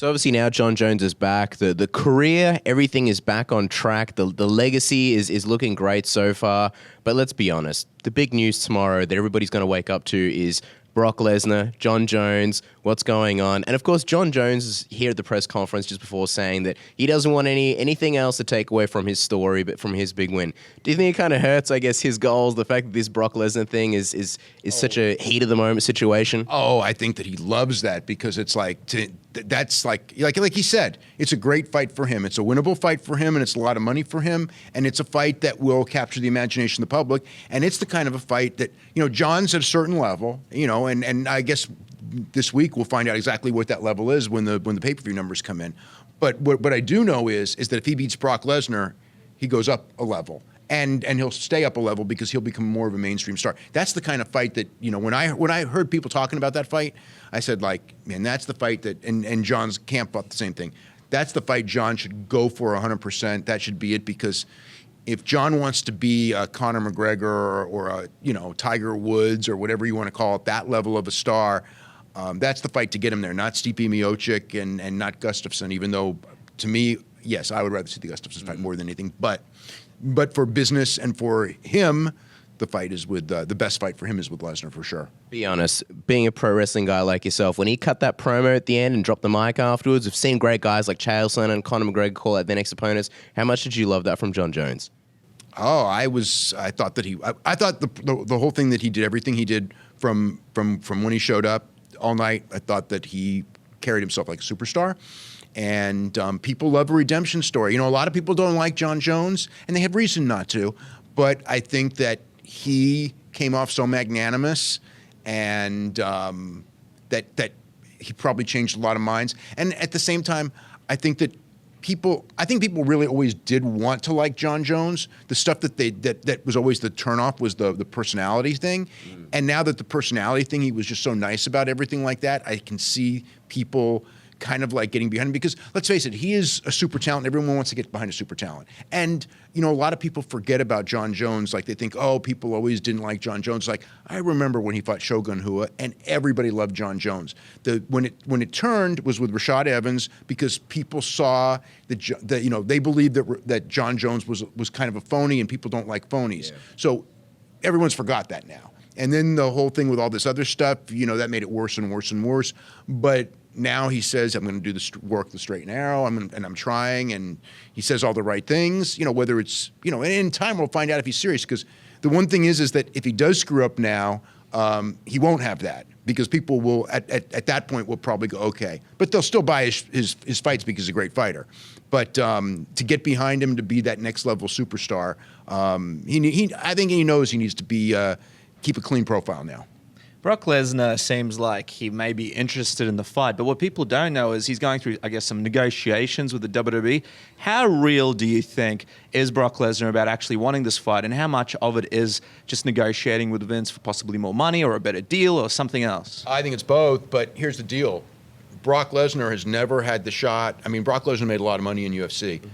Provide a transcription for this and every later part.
So obviously now Jon Jones is back. The career, everything is back on track. The legacy is looking great so far. But let's be honest, the big news tomorrow that everybody's going to wake up to is Brock Lesnar, Jon Jones, what's going on? And of course, Jon Jones is here at the press conference just before saying that he doesn't want anything else to take away from his story, but from his big win. Do you think it kind of hurts, I guess, his goals, the fact that this Brock Lesnar thing is such a heat of the moment situation? Oh, I think that he loves that because it's like, that's like he said, it's a great fight for him. It's a winnable fight for him, and it's a lot of money for him, and it's a fight that will capture the imagination of the public, and it's the kind of a fight that, Jon's at a certain level, and I guess this week we'll find out exactly what that level is when the pay-per-view numbers come in. But what I do know is that if he beats Brock Lesnar, he goes up a level. And he'll stay up a level because he'll become more of a mainstream star. That's the kind of fight that, when I heard people talking about that fight, I said, like, man, that's the fight that, and Jon's camp up the same thing. That's the fight Jon should go for 100%. That should be it, because if Jon wants to be a Conor McGregor or a, Tiger Woods or whatever you want to call it, that level of a star, that's the fight to get him there, not Stipe Miocic and not Gustafsson, even though, to me, yes, I would rather see the Gustafsson fight more than anything, but for business and for him, the fight is with the best fight for him is with Lesnar for sure. Be honest, being a pro wrestling guy like yourself, when he cut that promo at the end and dropped the mic afterwards, we've seen great guys like Chael Sonnen and Conor McGregor call out their next opponents. How much did you love that from Jon Jones? Oh, I thought that I thought the whole thing that he did, everything he did from when he showed up all night, I thought that he carried himself like a superstar. And people love a redemption story. A lot of people don't like Jon Jones, and they have reason not to. But I think that he came off so magnanimous, and that he probably changed a lot of minds. And at the same time, I think people really always did want to like Jon Jones. The stuff that was always the turnoff was the personality thing. And now that the personality thing, he was just so nice about everything like that, I can see people kind of like getting behind him, because let's face it, he is a super talent. Everyone wants to get behind a super talent. And, a lot of people forget about Jon Jones. Like, they think, oh, people always didn't like Jon Jones. Like, I remember when he fought Shogun Rua, and everybody loved Jon Jones. When it turned was with Rashad Evans, because people saw that they believed that Jon Jones was kind of a phony, and people don't like phonies. Yeah. So everyone's forgot that now. And then the whole thing with all this other stuff, that made it worse and worse and worse. But now he says, I'm going to do this work the straight and narrow, and I'm trying, and he says all the right things, whether it's, and in time we'll find out if he's serious, because the one thing is that if he does screw up now, he won't have that, because people will, at that point, will probably go, okay. But they'll still buy his fights because he's a great fighter. But to get behind him, to be that next level superstar, I think he knows he needs to keep a clean profile now. Brock Lesnar seems like he may be interested in the fight, but what people don't know is he's going through, I guess, some negotiations with the WWE. How real do you think is Brock Lesnar about actually wanting this fight, and how much of it is just negotiating with Vince for possibly more money or a better deal or something else? I think it's both, but here's the deal. Brock Lesnar has never had the shot. I mean, Brock Lesnar made a lot of money in UFC. Mm-hmm.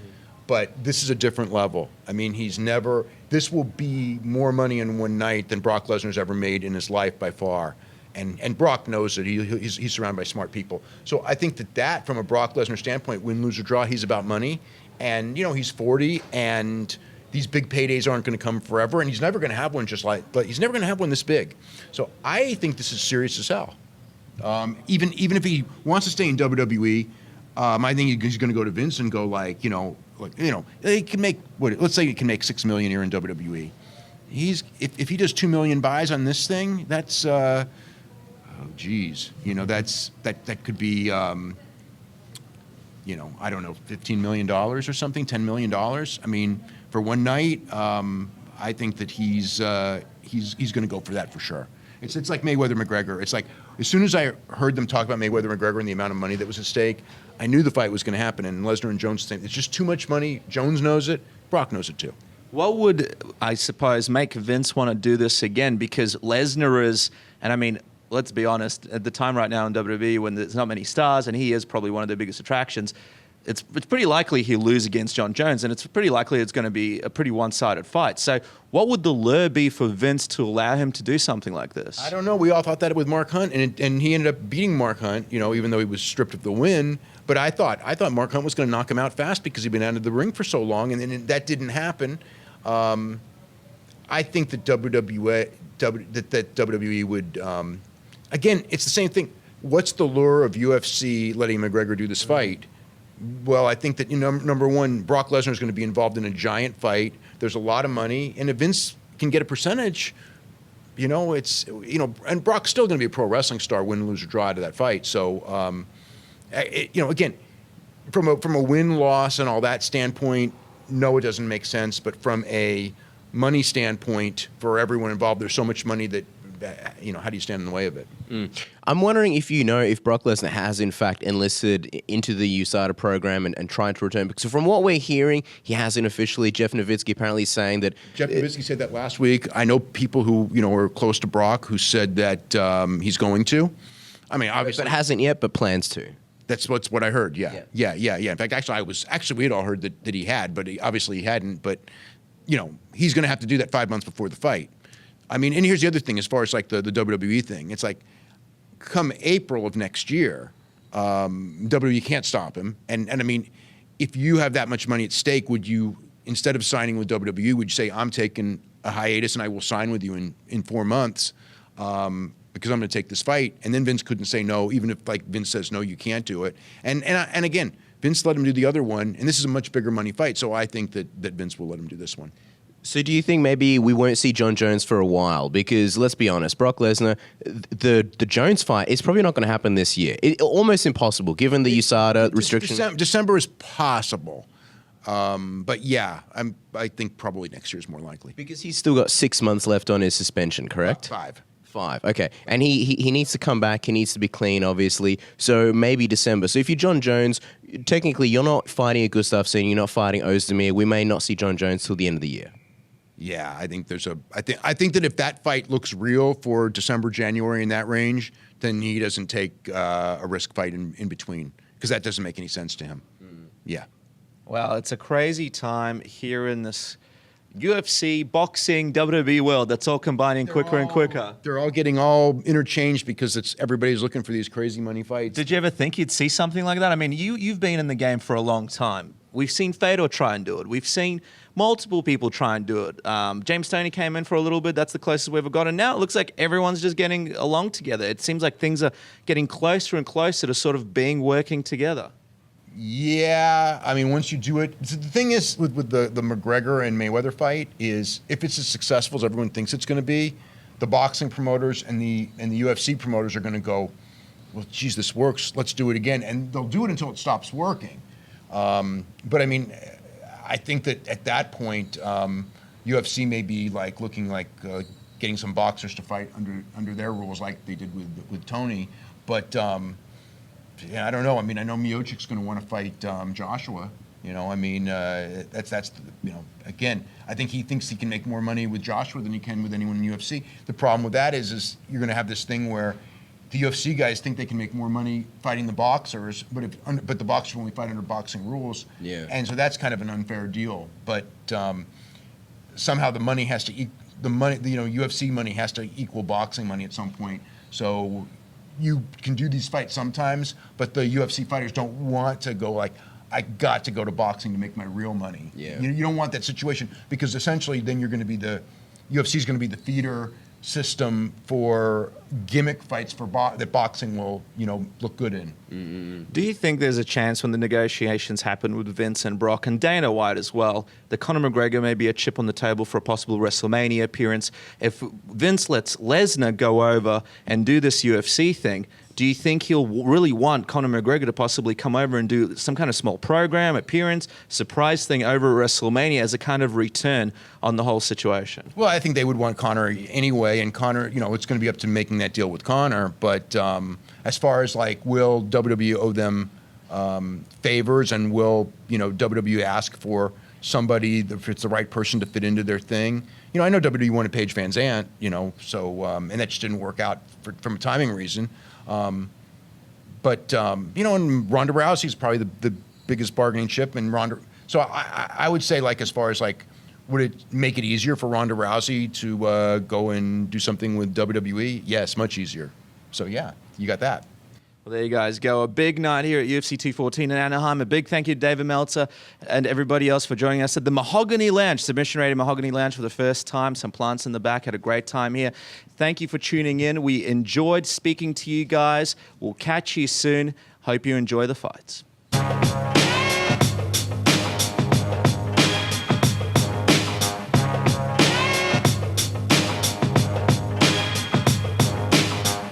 But this is a different level. I mean, this will be more money in one night than Brock Lesnar's ever made in his life by far. And Brock knows it. He's surrounded by smart people. So I think that from a Brock Lesnar standpoint, win, lose, or draw, he's about money. And, he's 40, and these big paydays aren't going to come forever, and he's never going to have one but he's never going to have one this big. So I think this is serious as hell. Even if he wants to stay in WWE, I think he's going to go to Vince and go he can make let's say he can make $6 million here in WWE. If he does 2 million buys on this thing, that's that could be I don't know, $15 million or something, $10 million. I mean, for one night, I think that he's going to go for that for sure. It's like Mayweather McGregor. It's like, as soon as I heard them talk about Mayweather McGregor and the amount of money that was at stake, I knew the fight was going to happen. And Lesnar and Jones, it's just too much money. Jones knows it. Brock knows it too. What would, I suppose, make Vince want to do this again? Because Lesnar is, and I mean, let's be honest, at the time right now in WWE when there's not many stars, and he is probably one of their biggest attractions, it's pretty likely he'll lose against Jon Jones, and it's pretty likely it's going to be a pretty one-sided fight. So what would the lure be for Vince to allow him to do something like this? I don't know. We all thought that with Mark Hunt, and he ended up beating Mark Hunt, even though he was stripped of the win. But I thought Mark Hunt was going to knock him out fast because he'd been out of the ring for so long, and then that didn't happen. I think that WWE would, again, it's the same thing. What's the lure of UFC letting McGregor do this fight? Well, I think that number one, Brock Lesnar is going to be involved in a giant fight. There's a lot of money, and if Vince can get a percentage, and Brock's still going to be a pro wrestling star, win, lose, or draw out of that fight. So, again, from a win-loss and all that standpoint, no, it doesn't make sense. But from a money standpoint, for everyone involved, there's so much money that how do you stand in the way of it? I'm wondering if Brock Lesnar has in fact enlisted into the USADA program and trying to return. Because from what we're hearing, he hasn't officially. Jeff Nowitzki apparently saying that. Jeff Nowitzki said that last week. I know people who are close to Brock who said that he's going to. I mean, obviously, but hasn't yet, but plans to. That's what I heard. Yeah. In fact, we had all heard that he had, but obviously he hadn't. But he's going to have to do that 5 months before the fight. I mean, and here's the other thing, as far as like the WWE thing, it's like, come April of next year, WWE can't stop him. And I mean, if you have that much money at stake, would you, instead of signing with WWE, would you say, I'm taking a hiatus and I will sign with you in 4 months because I'm going to take this fight? And then Vince couldn't say no, even if like Vince says, no, you can't do it. And again, Vince let him do the other one, and this is a much bigger money fight, so I think that Vince will let him do this one. So do you think maybe we won't see Jon Jones for a while? Because let's be honest, Brock Lesnar, the Jones fight is probably not going to happen this year. Almost impossible, given the USADA restrictions. December is possible. But yeah, I think probably next year is more likely. Because he's still got 6 months left on his suspension, correct? 5. 5, okay. And he needs to come back. He needs to be clean, obviously. So maybe December. So if you're Jon Jones, technically you're not fighting a Gustafsson, you're not fighting Ozdemir. We may not see Jon Jones till the end of the year. Yeah, I think I think that if that fight looks real for December, January in that range, then he doesn't take a risk fight in between, because that doesn't make any sense to him. Yeah. Well, it's a crazy time here in this UFC, boxing, WWE world that's all combining quicker and quicker. They're all getting all interchanged because everybody's looking for these crazy money fights. Did you ever think you'd see something like that? I mean, you've been in the game for a long time. We've seen Fedor try and do it. We've seen multiple people try and do it. James Toney came in for a little bit. That's the closest we've ever got. And now it looks like everyone's just getting along together. It seems like things are getting closer and closer to sort of working together. Yeah, I mean, once you do it, the thing is with the McGregor and Mayweather fight is, if it's as successful as everyone thinks it's going to be, the boxing promoters and the UFC promoters are going to go, well, geez, this works. Let's do it again, and they'll do it until it stops working. But I mean, I think that at that point, UFC may be like looking like getting some boxers to fight under their rules, like they did with Tony, but. Yeah, I don't know. I mean, I know Miocic's going to want to fight Joshua. I mean, that's again, I think he thinks he can make more money with Joshua than he can with anyone in UFC. The problem with that is you're going to have this thing where the UFC guys think they can make more money fighting the boxers, but the boxers only fight under boxing rules. Yeah. And so that's kind of an unfair deal. But somehow the money has to UFC money has to equal boxing money at some point. So you can do these fights sometimes, but the UFC fighters don't want to go like, I got to go to boxing to make my real money. Yeah. You don't want that situation, because essentially then you're going to be UFC is going to be the feeder system for gimmick fights that boxing will look good in. Mm-hmm. Do you think there's a chance, when the negotiations happen with Vince and Brock and Dana White as well, that Conor McGregor may be a chip on the table for a possible WrestleMania appearance? If Vince lets Lesnar go over and do this UFC thing, do you think he'll really want Conor McGregor to possibly come over and do some kind of small program, appearance, surprise thing over at WrestleMania as a kind of return on the whole situation? Well, I think they would want Conor anyway, and Conor, it's going to be up to making that deal with Conor. But as far as like, will WWE owe them favors, and will WWE ask for somebody if it's the right person to fit into their thing? I know WWE wanted Paige Van Zant, so and that just didn't work out from a timing reason. But and Ronda Rousey's probably biggest bargaining chip, and Ronda. So I would say, like, as far as like, would it make it easier for Ronda Rousey to go and do something with WWE? Yes, much easier. So yeah, you got that. Well, there you guys go. A big night here at UFC 214 in Anaheim. A big thank you to David Meltzer and everybody else for joining us at the Mahogany Lounge, Submission Rated Mahogany Lounge for the first time. Some plants in the back. Had a great time here. Thank you for tuning in. We enjoyed speaking to you guys. We'll catch you soon. Hope you enjoy the fights.